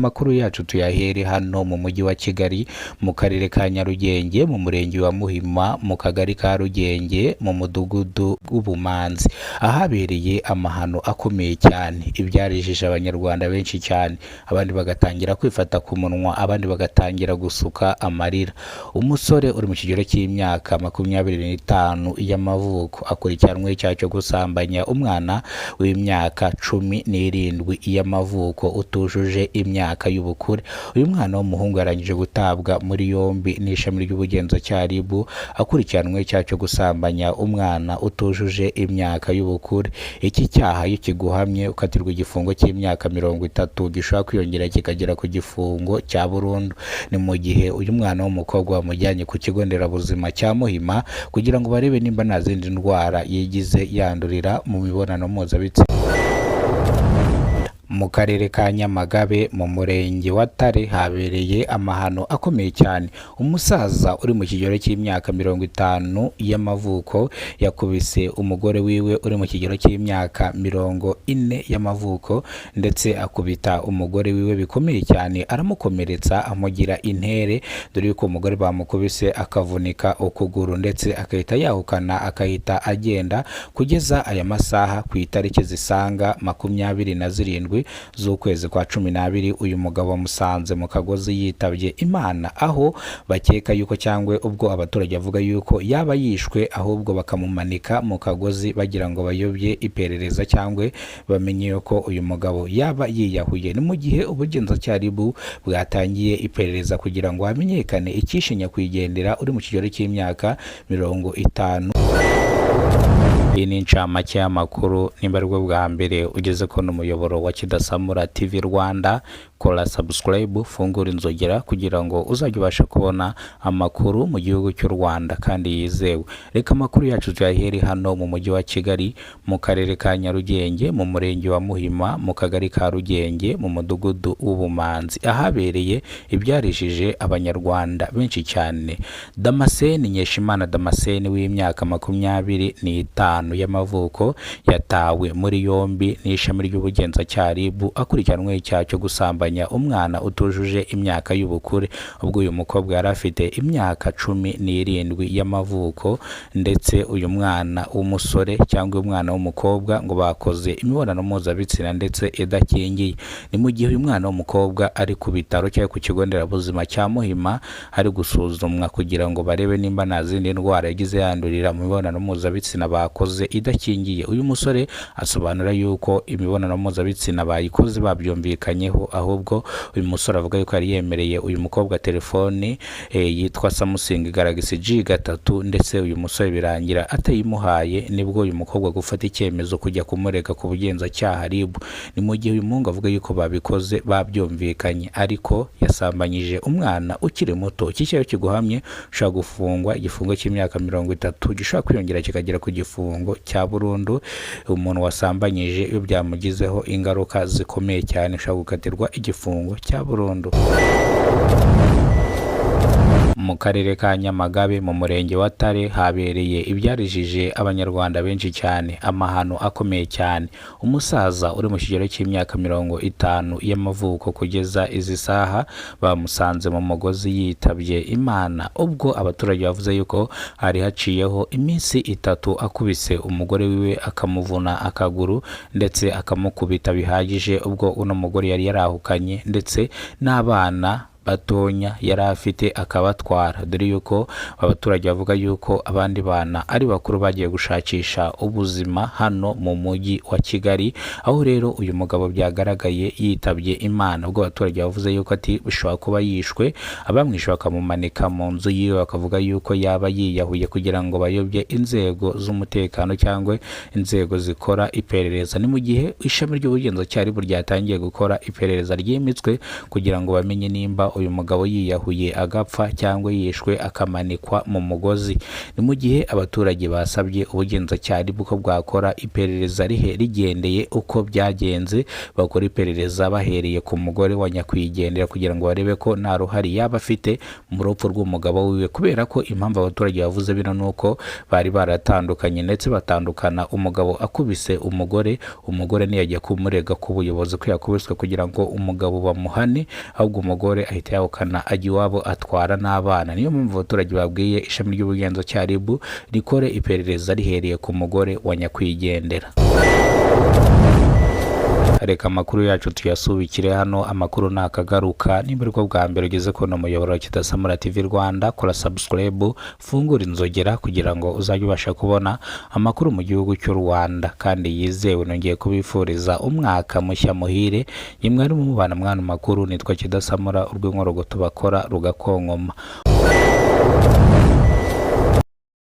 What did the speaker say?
amakuru yacu tuyahere hano mu mujyi wa Kigali mu karere ka Nyarugenge mu murenge wa Muhima mu kagari ka Rugenge mu mudugudu w'Ubumanzi ahabereye amahano akomeye cyane ibyarijije abanyarwanda benshi cyane, abandi bagatangira kwifata ku munwa, abandi bagatangira gusuka amarira. Umusore uri mu kigero cy'imyaka 25 y'amavuko akurikiranwe icyaha cyo gusambanya umwana w'imyaka 17 y'amavuko utujuje imyaka y'ubukure. Uyu mwana w'umuhungu yarangije gutabwa muri yombi n'ishami ry'ubugenzacyaha RIB akurikiranwe icyaha cyo gusambanya umwana utujuje imyaka y'ubukure. Iki cyaha iyo kiguhamye ukatirwa igifungo cy'imyaka 30 gishobora kwiyongera kikagera ku gifungo cya burundu. Ni mu gihe uyu mwana w'umukobwa bamujyanye ku kigo nderabuzima cya Muhima kugira ngo barebe nimba nta zindi ndwara yigize yandurira mu mibonano mpuzabitsina. Mu karere ka Nyamagabe mu murenge wa Tare habereye amahano akomeye cyane. Umusaza uri mu kigero cy'imyaka 50 y'amavuko yakubise umugore wiwe uri mu kigero cy'imyaka 40 y'amavuko ndetse akubita umugore wiwe bikomeye cyane, aramukomeretsa amugira intere, dore yuko umugore bamukubise akavunika ukuguru ndetse akahita yahukana akahita agenda. Kugeza aya masaha ku itariki zisanga 27 z'ukwezi kwa 12 uyu mugabo musanze mu Kagozi yitabye Imana, aho bakeka yuko cyangwa ubwo abaturage bavuga yuko yaba yishwe ahubwo bakamumanika mu Kagozi bagira ngo bayobye iperereza cyangwa bamenye yuko uyu mugabo yaba yiyahuye. Ni mu gihe ubugenzacyaha RIB bwatangiye iperereza kugira ngo hamenyekane icyishe nyakwigendera uri mu kigero cy'imyaka 50. Iyi ni incamake y'amakuru. Nimba ari bwo bwa mbere ugeze ko n'umuyoboro wa Kidasamura TV Rwanda, kora subscribe, fungura inzogera kugira ngo uzajye ubasha kubona amakuru mu gihugu cy'u Rwanda kandi yizewe. Reka amakuru yacu tuyahere hano mu mujyi wa Kigali mu karere ka Nyarugenge mu murenge wa Muhima mu kagari ka Rugenge mu mudugudu w'Ubumanzi ahabereye ibyarijije abanyarwanda benshi cyane. Damascene Nyeshimana Damascene w'imyaka 25 y'amavuko yatawe muri yombi n'ishami ry'ubugenzacyaha RIB akurikiranwe icyaha cyo gusambanya umwana utujuje imyaka y'ubukure. Ubwo uyu mukobwa yari afite imyaka 17 y'amavuko ndetse uyu mwana w'umusore cyangwa umwana w'umukobwa ngo bakoze imibonano mpuzabitsina ndetse idakingiye. Ni mu gihe uyu mwana w'umukobwa ari ku bitaro cyangwa ku kigo nderabuzima cya Muhima ari gusuzumwa kugira ngo barebe nimba nta zindi ndwara yagize yandurira mu mibonano mpuzabitsina bakoze idakingiye. Uyu musore asobanura yuko imibonano mpuzabitsina bayikoze babyumvikanyeho, ahubwo uyu musore avuga yuko yari yemereye uyu mukobwa telefone yitwa Samsung Galaxy G3 ndetse uyu musore birangira atayimuhaye. Nibwo uyu mukobwa gufata icyemezo kujya kumurega ku bugenzacyaha RIB. Ni mu gihe uyu muhungu avuga yuko babikoze babyumvikanye, ariko yasambanyije umwana ukiri muto. Iki cyaha kiguhamye ushobora gufungwa igifungo cy'imyaka 30 gishobora kwiyongera kikagera ku gifungo cya burundu. Umuntu wasambanyije iyo byamugizeho ingaruka zikomeye cyane ushobora gukatirwa igifungo cya burundu. Mu karere ka Nyamagabe mu murenge wa Tare habereye ibyarijije abanyarwanda benshi cyane, amahano akomeye cyane. Umusaza uri mu kigero cy'imyaka 50 y'amavuko kugeza izi saha bamusanze mu mugozi yitabye Imana, ubwo abaturage bavuze yuko hari haciyeho iminsi 3 akubise umugore wiwe akamuvuna akaguru ndetse akamukubita bihagije. Ubwo uno mugore yari yarahukanye ndetse n'abana batonya yari afite akabatwara, dore yuko abaturage bavuga yuko abandi bana ari bakuru bagiye gushakisha ubuzima hano mu mujyi wa Kigali. Aho rero uyu mugabo byagaragaye yitabye Imana, ubwo abaturage bavuze yuko ati bishobora kuba yishwe, abamwishe bakamumanika mu nzu yiwe bakavuga yuko yaba yiyahuye kugira ngo bayobye inzego z'umutekano cyangwa inzego zikora iperereza. Ni mu gihe ishami ry'ubugenzacyaha RIB ryatangiye gukora iperereza ryimitswe kugira ngo bamenye nimba kuba uyu mugabo yiyahuye agapfa cyangwa yishwe akamanikwa mu mugozi. Ni mu gihe abaturage basabye ubugenzacyaha ko bwakora iperereza rigendeye uko byagenze, bakora iperereza bahereye ku mugore wa nyakwigendera kugira ngo barebe ko nta ruhari yaba afite mu rupfu rw'umugabo wiwe, kubera ko impamvu abaturage bavuze bino nuko bari baratandukanye ndetse batandukana umugabo akubise umugore ntiyajya kumurega ku buyobozi ko yakubiswe kugira ngo umugabo bamuhane, ahubwo umugore ahita yahukana ajya iwabo atwara n'abana. Niyo mpamvu abaturage babwiye ishami ry'ubugenzacyaha RIB rikore iperereza rihereye ku mugore wa nyakwigendera. Reka amakuru yacu tuyasubikire hano. Amakuru nakagaruka nimba ariko bwa mbere ugeze kuno muyoboro wa Kidasamura TV Rwanda, kora subscribe, fungura inzogera kugira ngo uzajye ubasha kubona amakuru mu gihugu cy'u Rwanda kandi yizewe. Nongeye kubifuriza umwaka mushya muhire. Yemwe ari mu bana mwana makuru, nitwa Kidasamura, urw'inkorogo tubakora rugakonkoma.